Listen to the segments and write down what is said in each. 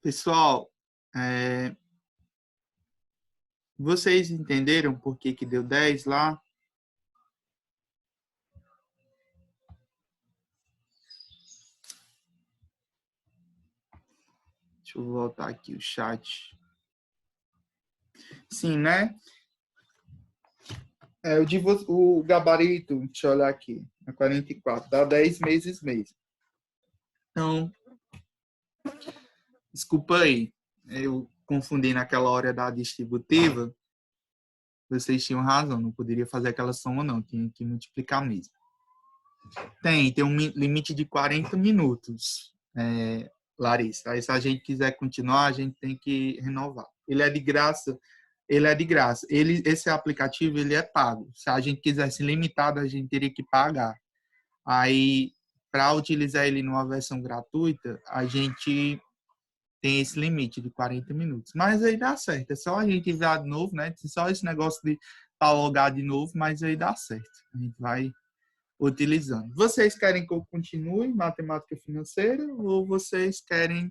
Pessoal, vocês entenderam por que que deu 10 lá? Deixa eu voltar aqui o chat. Sim, né? O gabarito, deixa eu olhar aqui, é 44, dá 10 meses mesmo. Então, desculpa aí, eu confundi naquela hora da distributiva. Vocês tinham razão, não poderia fazer aquela soma não, tinha que multiplicar mesmo. Tem um limite de 40 minutos, Larissa. Aí se a gente quiser continuar, a gente tem que renovar. Ele é de graça. Esse aplicativo ele é pago. Se a gente quisesse limitado, a gente teria que pagar. Aí, para utilizar ele numa versão gratuita, a gente tem esse limite de 40 minutos. Mas aí dá certo. É só a gente enviar de novo, né? Só esse negócio de estar logado de novo, mas aí dá certo. A gente vai utilizando. Vocês querem que eu continue matemática financeira ou vocês querem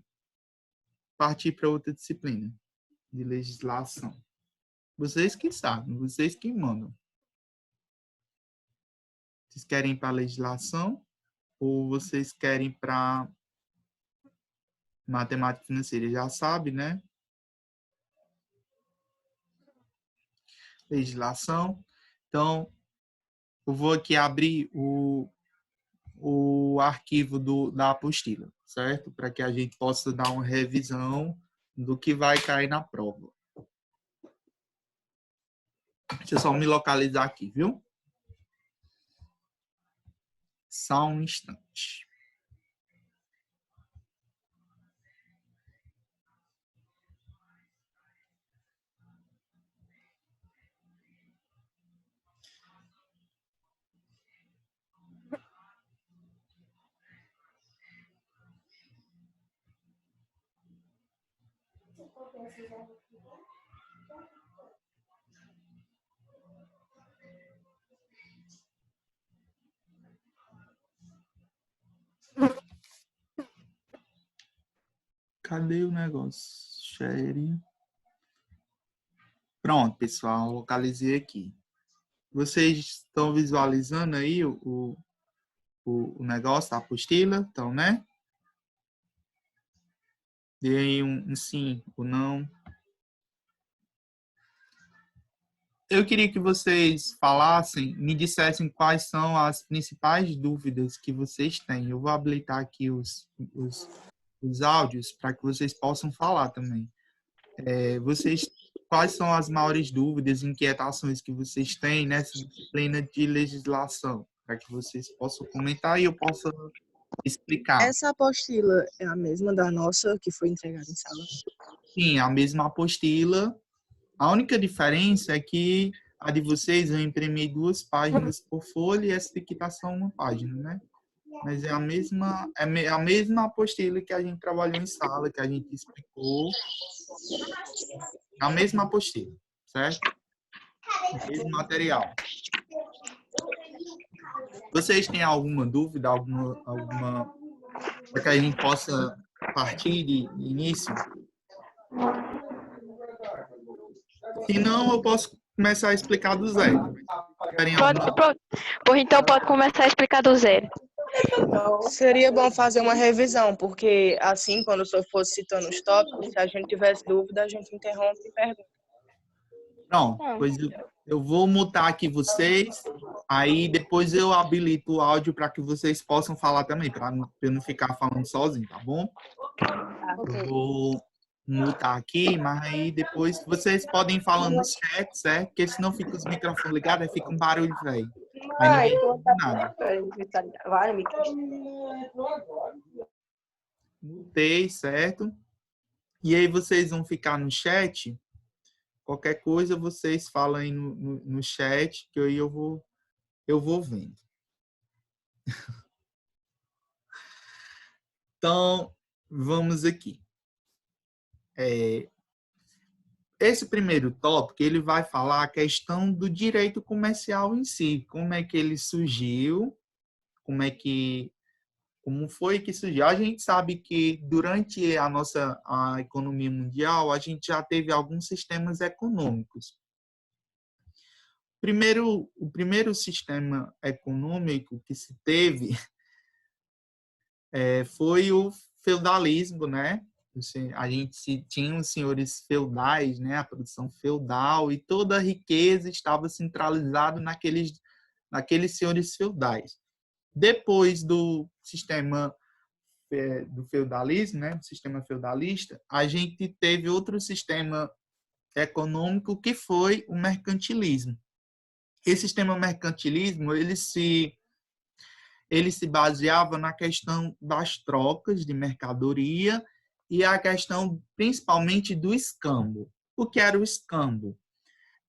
partir para outra disciplina de legislação? Vocês que sabem, vocês que mandam. Vocês querem ir para a legislação ou vocês querem para matemática financeira? Já sabe, né? Legislação. Então, eu vou aqui abrir o arquivo da apostila, certo? Para que a gente possa dar uma revisão do que vai cair na prova. Deixa eu só me localizar aqui, viu? Só um instante. Cadê o negócio? Share. Pronto, pessoal, localizei aqui. Vocês estão visualizando aí o negócio, a apostila? Então, né? Dê aí um sim ou não. Eu queria que vocês falassem, me dissessem quais são as principais dúvidas que vocês têm. Eu vou habilitar aqui os áudios para que vocês possam falar também. Quais são as maiores dúvidas, inquietações que vocês têm nessa disciplina de legislação? Para que vocês possam comentar e eu possa explicar. Essa apostila é a mesma da nossa que foi entregada em sala? Sim, a mesma apostila. A única diferença é que a de vocês eu imprimi 2 páginas por folha e essa aqui está só uma página, né? Mas é a mesma apostila que a gente trabalhou em sala, que a gente explicou. É a mesma apostila, certo? O mesmo material. Vocês têm alguma dúvida, alguma para que a gente possa partir de início? Se não, eu posso começar a explicar do zero. Então pode começar a explicar do zero. Seria bom fazer uma revisão, porque assim, quando o senhor fosse citando os tópicos, se a gente tivesse dúvida, a gente interrompe e pergunta. Não, pois eu vou mutar aqui vocês, aí depois eu habilito o áudio para que vocês possam falar também, para eu não ficar falando sozinho, tá bom? Eu vou mutar aqui, mas aí depois vocês podem ir falando no chat, certo? Porque senão fica os microfones ligados, aí fica um barulho velho. Aí não entende nada. Mutei, certo? E aí vocês vão ficar no chat. Qualquer coisa vocês falam aí no chat, que aí eu vou vendo. Então, vamos aqui. Esse primeiro tópico, ele vai falar a questão do direito comercial em si. Como é que ele surgiu, como é que Como foi que surgiu? A gente sabe que durante a economia mundial, a gente já teve alguns sistemas econômicos. O primeiro sistema econômico que se teve foi o feudalismo, né? A gente tinha os senhores feudais, né? A produção feudal, e toda a riqueza estava centralizada naqueles senhores feudais. Depois do sistema do feudalismo, né? Do sistema feudalista, a gente teve outro sistema econômico que foi o mercantilismo. Esse sistema mercantilismo, ele se baseava na questão das trocas de mercadoria e a questão principalmente do escambo. O que era o escambo?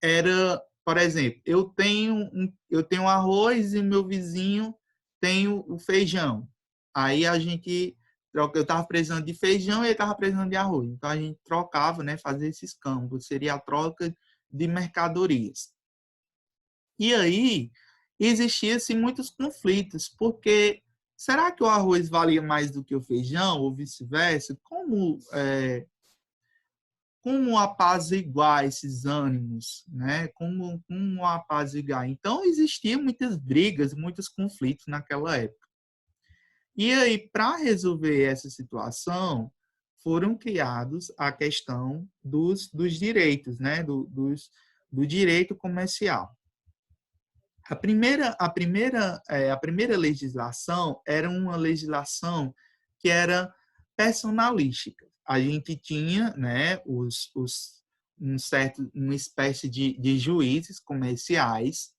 Era, por exemplo, eu tenho arroz e meu vizinho tem o feijão. Aí a gente troca, eu estava precisando de feijão e ele estava precisando de arroz. Então a gente trocava, né, fazia esse escambo, seria a troca de mercadorias. E aí existiam muitos conflitos, porque será que o arroz valia mais do que o feijão ou vice-versa? Como apaziguar esses ânimos, né? Como apaziguar? Então, existiam muitas brigas, muitos conflitos naquela época. E aí, para resolver essa situação, foram criados a questão dos direitos, né? Do direito comercial. A primeira legislação era uma legislação que era personalística. A gente tinha, né, uma espécie de juízes comerciais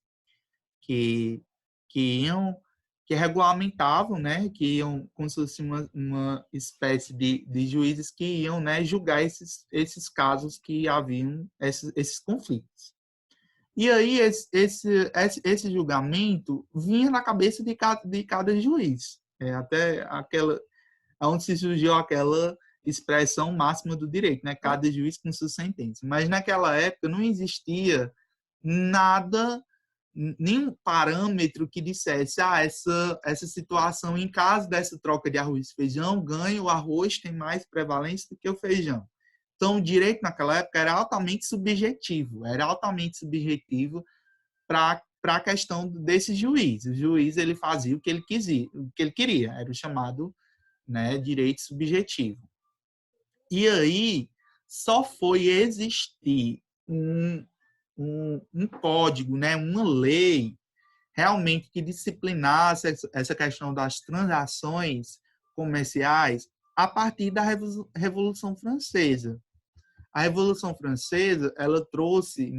que, que iam, que regulamentavam, né, que iam como se fosse uma espécie de juízes que iam, né, julgar esses casos que haviam, esses conflitos. E aí, esse julgamento vinha na cabeça de cada juiz. Até onde se surgiu aquela expressão máxima do direito, né? Cada juiz com sua sentença. Mas naquela época não existia nada, nenhum parâmetro que dissesse essa situação, em caso dessa troca de arroz e feijão, ganha o arroz tem mais prevalência do que o feijão. Então, o direito naquela época era altamente subjetivo para a questão desse juiz. O juiz ele fazia o que ele queria, era o chamado, né, direito subjetivo. E aí só foi existir um código, né, uma lei realmente que disciplinasse essa questão das transações comerciais a partir da Revolução Francesa. A Revolução Francesa, ela trouxe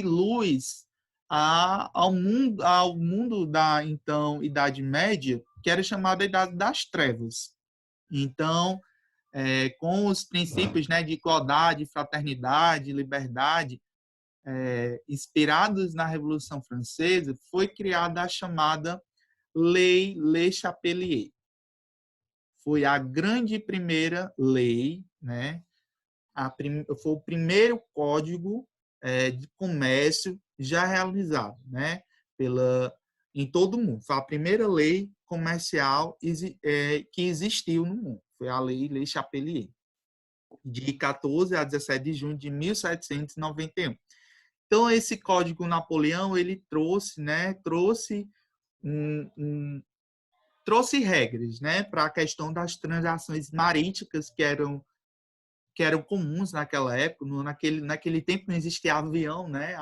luz ao mundo da então Idade Média, que era chamada Idade das Trevas. Então, com os princípios, né, de igualdade, fraternidade, liberdade, inspirados na Revolução Francesa, foi criada a chamada Lei Le Chapelier. Foi a grande primeira lei, né? Foi o primeiro código de comércio já realizado, né? Em todo o mundo. Foi a primeira lei comercial que existiu no mundo. Foi a Lei Chapelier, de 14 a 17 de junho de 1791. Então, esse Código Napoleão, ele trouxe, né? Trouxe regras, né, para a questão das transações marítimas que eram comuns naquela época. Naquele tempo não existia avião, né?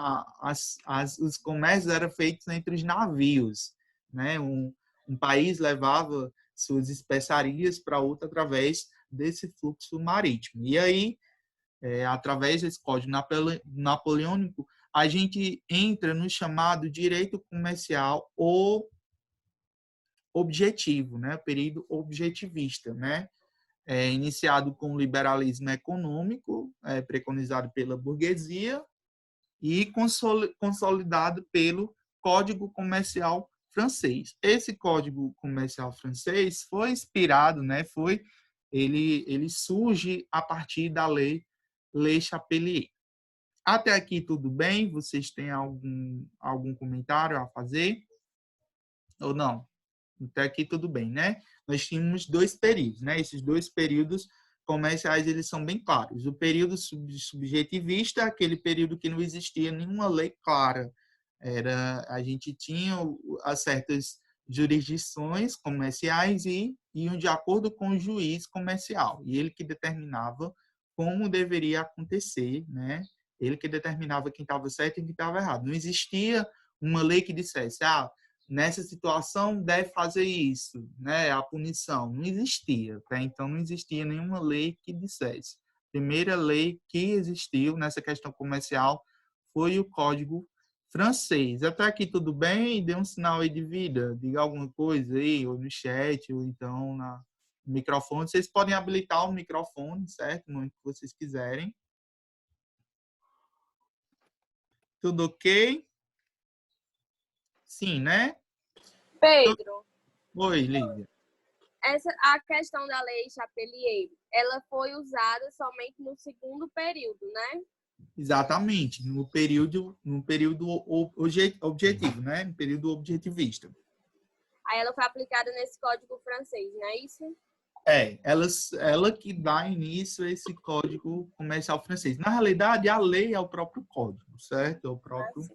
Os comércios eram feitos entre os navios, né? Um país levava suas especiarias para outro através desse fluxo marítimo. E aí, através desse Código Napoleônico, a gente entra no chamado direito comercial ou objetivo, né? Período objetivista, né? Iniciado com o liberalismo econômico, preconizado pela burguesia, e consolidado pelo Código Comercial francês. Esse Código Comercial francês foi inspirado, né? Ele surge a partir da Lei Le Chapelier. Até aqui tudo bem? Vocês têm algum comentário a fazer? Ou não? Até aqui tudo bem, né? Nós tínhamos 2 períodos, né? Esses 2 períodos comerciais, eles são bem claros. O período subjetivista é aquele período que não existia nenhuma lei clara. A gente tinha as certas jurisdições comerciais e iam de acordo com o juiz comercial. E ele que determinava como deveria acontecer, né? Ele que determinava quem estava certo e quem estava errado. Não existia uma lei que dissesse, nessa situação deve fazer isso, né? A punição. Não existia, tá? Então não existia nenhuma lei que dissesse. A primeira lei que existiu nessa questão comercial foi o Código Francês. Até aqui tudo bem? Dê um sinal aí de vida, diga alguma coisa aí, ou no chat, ou então no microfone. Vocês podem habilitar o microfone, certo? No momento que vocês quiserem. Tudo ok? Sim, né? Pedro, Oi, Lívia. a questão da lei Chapelier, ela foi usada somente no segundo período, né? Exatamente, no período objetivo, né? No período objetivista. Aí ela foi aplicada nesse código francês, não é isso? Ela que dá início a esse código comercial francês. Na realidade, a lei é o próprio código, certo? É o próprio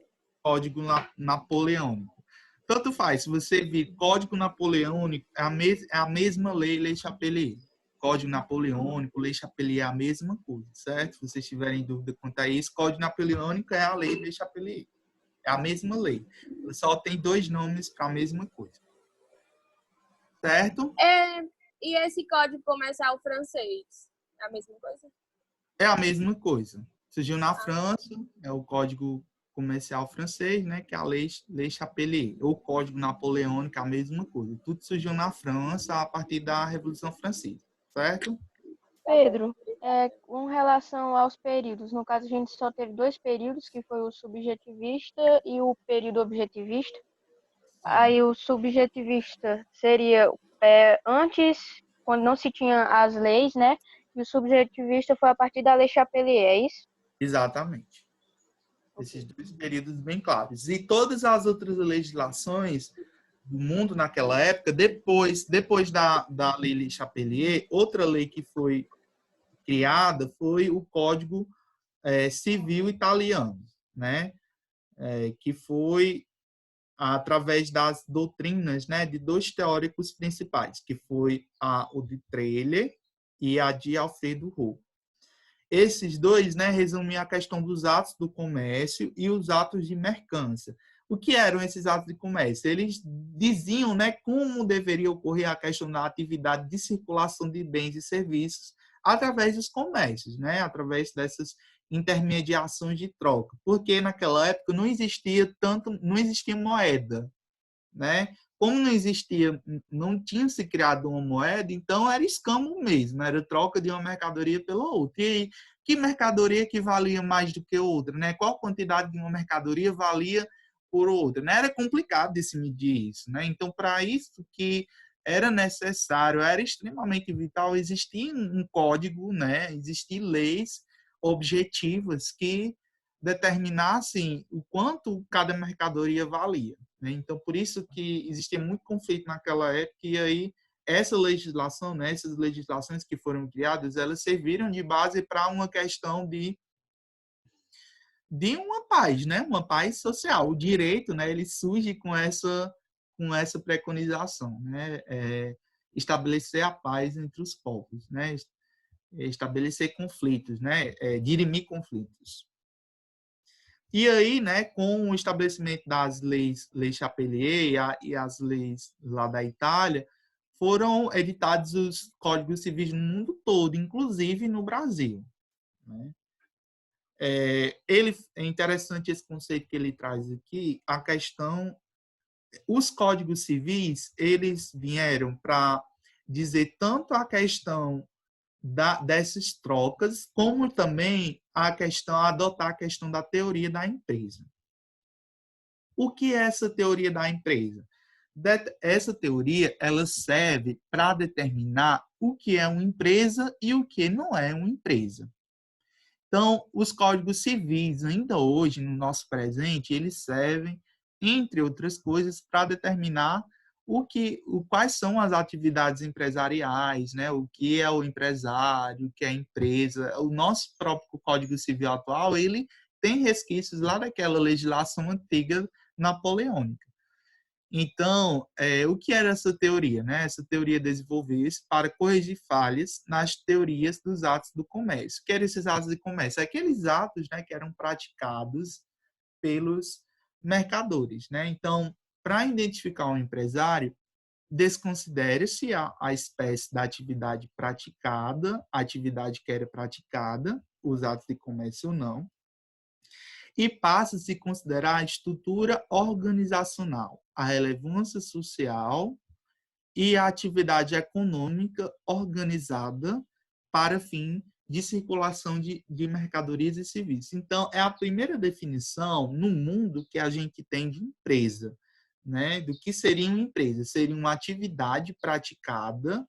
código napoleônico. Tanto faz, se você vir código napoleônico, é a mesma lei Chapelier. Código napoleônico, lei Chapelier é a mesma coisa, certo? Se vocês tiverem dúvida quanto a isso, código napoleônico é a lei Chapelier. É a mesma lei. Só tem 2 nomes para a mesma coisa. Certo? E esse código comercial francês, é a mesma coisa? É a mesma coisa. Surgiu na França, é o Código Comercial Francês, né, que é a Lei Chapelier, ou Código Napoleônico, é a mesma coisa. Tudo surgiu na França a partir da Revolução Francesa, certo? Pedro, com relação aos períodos, no caso a gente só teve 2 períodos, que foi o subjetivista e o período objetivista. Aí o subjetivista seria antes, quando não se tinha as leis, né? E o subjetivista foi a partir da Lei Chapelier, é isso? Exatamente. Esses 2 períodos bem claros. E todas as outras legislações do mundo naquela época, depois da Lei Chapelier, outra lei que foi criada foi o Código Civil Italiano, né? Que foi através das doutrinas, né, de 2 teóricos principais, que foi o de Treiller e a de Alfredo Roux. Esses 2, né, resumiam a questão dos atos do comércio e os atos de mercância. O que eram esses atos de comércio? Eles diziam, né, como deveria ocorrer a questão da atividade de circulação de bens e serviços através dos comércios, né, através dessas intermediações de troca, porque naquela época não existia moeda, né? Como não tinha se criado uma moeda, então era escambo mesmo, era troca de uma mercadoria pela outra. E que mercadoria que valia mais do que outra, né? Qual quantidade de uma mercadoria valia por outra, né? Era complicado de se medir isso, né? Então, para isso que era necessário, era extremamente vital existir um código, né? Existir leis objetivas que determinassem o quanto cada mercadoria valia, né? Então, por isso que existia muito conflito naquela época, e aí essa legislação, né, essas legislações que foram criadas, elas serviram de base para uma questão de uma paz, né? Uma paz social. O direito, né, ele surge com essa preconização, né? Estabelecer a paz entre os povos, né? Estabelecer conflitos, né? Dirimir conflitos. E aí, né, com o estabelecimento das leis Chapelier e as leis lá da Itália, foram editados os códigos civis no mundo todo, inclusive no Brasil, né? É interessante esse conceito que ele traz aqui, a questão, os códigos civis, eles vieram para dizer tanto a questão dessas trocas, como também adotar a questão da teoria da empresa. O que é essa teoria da empresa? Essa teoria, ela serve para determinar o que é uma empresa e o que não é uma empresa. Então, os códigos civis, ainda hoje, no nosso presente, eles servem, entre outras coisas, para determinar quais são as atividades empresariais, né? O que é o empresário, o que é a empresa. O nosso próprio Código Civil atual, ele tem resquícios lá daquela legislação antiga napoleônica. Então, o que era essa teoria, né? Essa teoria desenvolveu-se para corrigir falhas nas teorias dos atos do comércio. O que eram esses atos de comércio? Aqueles atos, né, que eram praticados pelos mercadores, né? Então, para identificar um empresário, desconsidere-se a espécie da atividade praticada, a atividade que era praticada, os atos de comércio ou não, e passa-se a considerar a estrutura organizacional, a relevância social e a atividade econômica organizada para fim de circulação de mercadorias e serviços. Então, é a primeira definição no mundo que a gente tem de empresa, né? Do que seria uma empresa? Seria uma atividade praticada,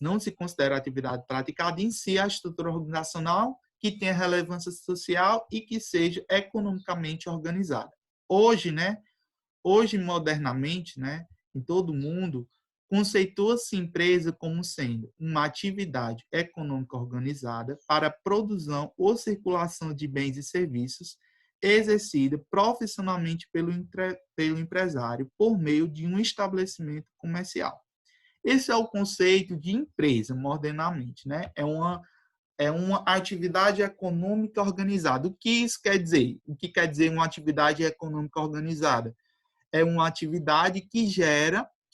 não se considera atividade praticada em si a estrutura organizacional que tenha relevância social e que seja economicamente organizada. Hoje, modernamente, né, em todo o mundo, conceitua-se empresa como sendo uma atividade econômica organizada para a produção ou circulação de bens e serviços exercida profissionalmente pelo empresário por meio de um estabelecimento comercial. Esse é o conceito de empresa, modernamente, né? É uma atividade econômica organizada. O que isso quer dizer? O que quer dizer uma atividade econômica organizada? É uma atividade que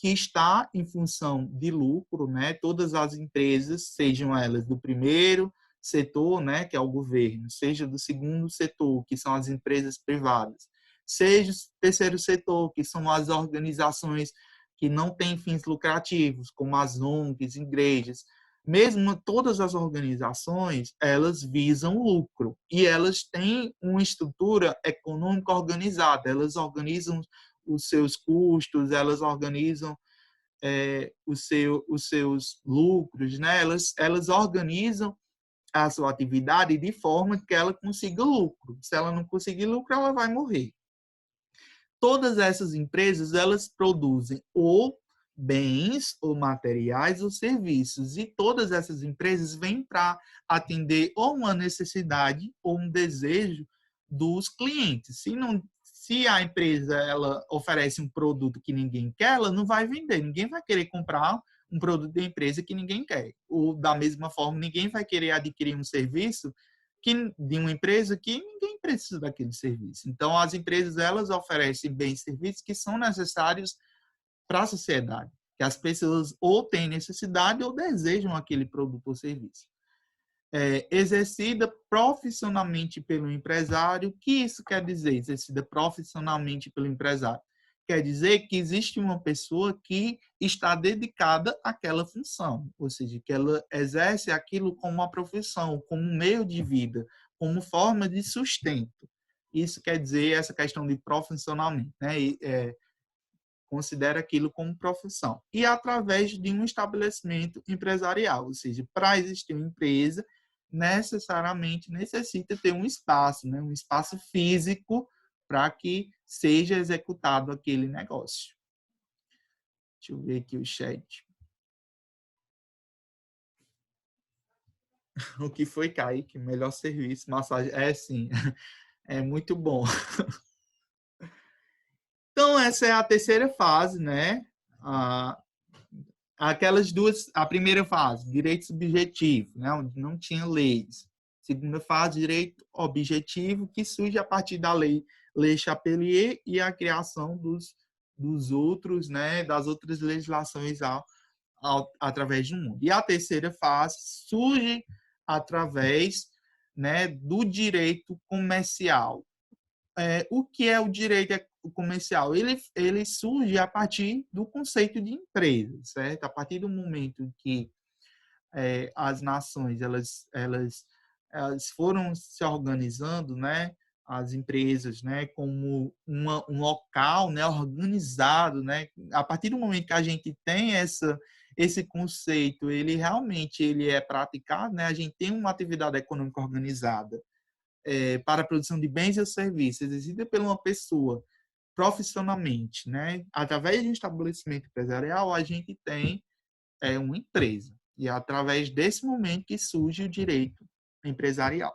está em função de lucro, né? Todas as empresas, sejam elas do primeiro setor, né, que é o governo, seja do segundo setor, que são as empresas privadas, seja o terceiro setor, que são as organizações que não têm fins lucrativos, como as ONGs, igrejas. Mesmo todas as organizações, elas visam lucro e elas têm uma estrutura econômica organizada, elas organizam os seus custos, elas organizam os seus lucros, né? Elas organizam a sua atividade de forma que ela consiga lucro. Se ela não conseguir lucro, ela vai morrer. Todas essas empresas, elas produzem ou bens, ou materiais, ou serviços. E todas essas empresas vêm para atender ou uma necessidade ou um desejo dos clientes. Se a empresa ela oferece um produto que ninguém quer, ela não vai vender. Ninguém vai querer comprar um produto da empresa que ninguém quer. Ou, da mesma forma, ninguém vai querer adquirir um serviço de uma empresa que ninguém precisa daquele serviço. Então, as empresas, elas oferecem bens e serviços que são necessários para a sociedade, que as pessoas ou têm necessidade ou desejam aquele produto ou serviço. Exercida profissionalmente pelo empresário. O que isso quer dizer, exercida profissionalmente pelo empresário? Quer dizer que existe uma pessoa que está dedicada àquela função, ou seja, que ela exerce aquilo como uma profissão, como um meio de vida, como forma de sustento. Isso quer dizer essa questão de profissionalmente, né? Considera aquilo como profissão. E através de um estabelecimento empresarial, ou seja, para existir uma empresa, necessariamente necessita ter um espaço, né? Um espaço físico para que seja executado aquele negócio. Deixa eu ver aqui o chat. O que foi, Kaique? Melhor serviço, massagem. Sim, é muito bom. Então, essa é a terceira fase, né? Aquelas duas, a primeira fase, direito subjetivo, né? Onde não tinha leis. Segunda fase, direito objetivo, que surge a partir da lei Chapelier e a criação dos outros, né? Das outras legislações através do mundo. E a terceira fase surge através, né, do direito comercial. O que é o direito comercial? Ele surge a partir do conceito de empresa, certo? A partir do momento que as nações elas foram se organizando, né? As empresas, né? Como um local, né? Organizado, né? A partir do momento que a gente tem esse conceito, ele realmente é praticado, né? A gente tem uma atividade econômica organizada para a produção de bens e serviços, exercida por uma pessoa profissionalmente, né? Através de um estabelecimento empresarial, a gente tem uma empresa. E é através desse momento que surge o direito empresarial.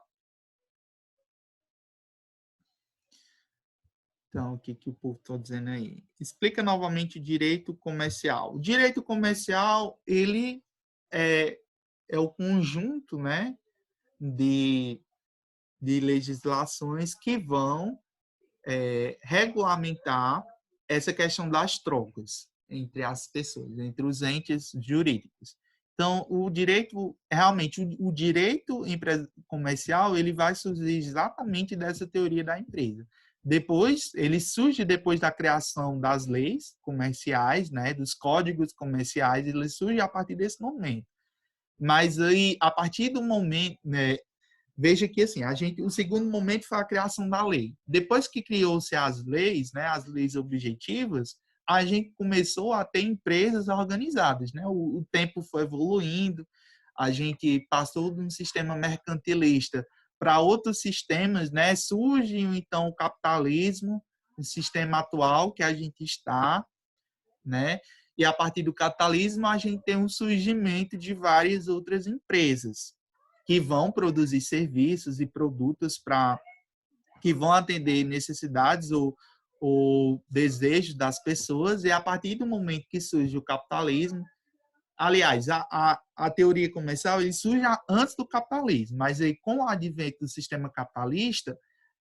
Então, o que o povo está dizendo aí? Explica novamente o direito comercial. O direito comercial, ele é o conjunto, né, de legislações que vão regulamentar essa questão das trocas entre as pessoas, entre os entes jurídicos. Então, o direito, realmente, o direito comercial, ele vai surgir exatamente dessa teoria da empresa. Depois, ele surge depois da criação das leis comerciais, né, dos códigos comerciais, ele surge a partir desse momento. Mas aí, a partir do momento, né, veja que assim, o segundo momento foi a criação da lei. Depois que criou-se as leis, né, as leis objetivas, a gente começou a ter empresas organizadas, né? O tempo foi evoluindo, a gente passou de um sistema mercantilista para outros sistemas, né? Surge então o capitalismo, o sistema atual que a gente está, né? E a partir do capitalismo a gente tem um surgimento de várias outras empresas que vão produzir serviços e produtos que vão atender necessidades ou desejos das pessoas, e a partir do momento que surge o capitalismo, aliás, a teoria comercial ele surge antes do capitalismo, mas aí com o advento do sistema capitalista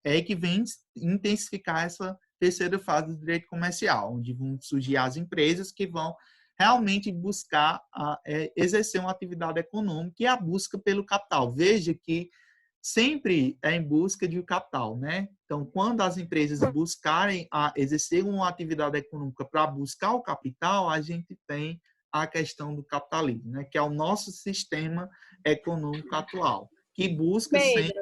é que vem intensificar essa terceira fase do direito comercial, onde vão surgir as empresas que vão realmente buscar exercer uma atividade econômica e a busca pelo capital. Veja que sempre é em busca de capital, né? Então, quando as empresas buscarem exercer uma atividade econômica para buscar o capital, a gente tem a questão do capitalismo, né? Que é o nosso sistema econômico atual, que busca sempre...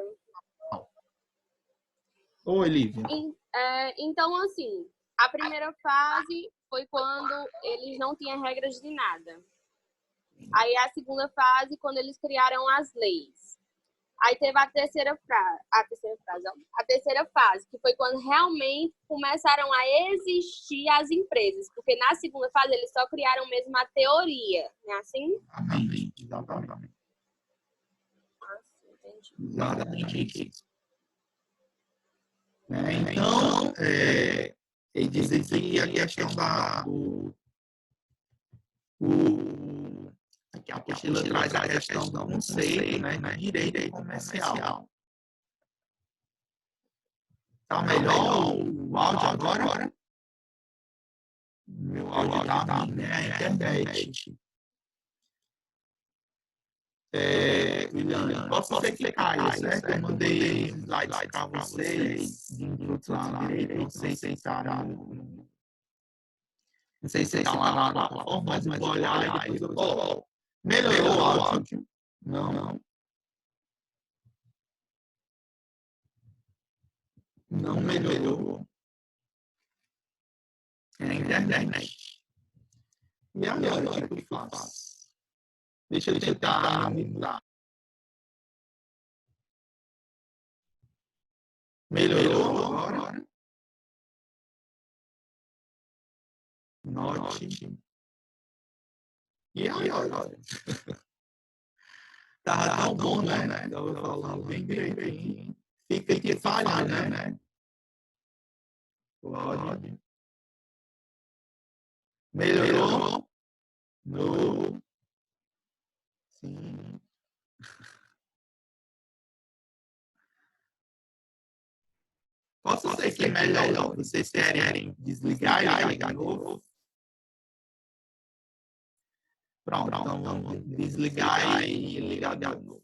Oi, Lívia. Então, assim, a primeira fase foi quando eles não tinham regras de nada. Aí a segunda fase, quando eles criaram as leis. Aí teve a terceira fase, que foi quando realmente começaram a existir as empresas. Porque na segunda fase eles só criaram mesmo a teoria, não é assim? Exatamente. Entendi. Exatamente. Então, ele diz aqui a questão aqui a apostila traz a questão do conceito, né, de direito comercial. Tá melhor o áudio agora? Meu áudio tá ruim, né? A internet. William, posso ser que caia, certo? Eu mandei slides para vocês de introdução à direito, não sei se está não sei se está lá na plataforma, mas eu vou olhar e depois eu coloco. Melhorou o áudio? Não. Não melhorou. É a internet. E agora, o que eu faço? Deixa eu tentar mudar. Melhorou agora? Note. E agora? Tava tão bom, né? Eu vou falando bem direitinho. Fica que falha, né? Pode. Melhorou? No. Sim. Posso ser que melhor. Vocês querem desligar e ligar de novo? Pronto, então vamos desligar e ligar de novo.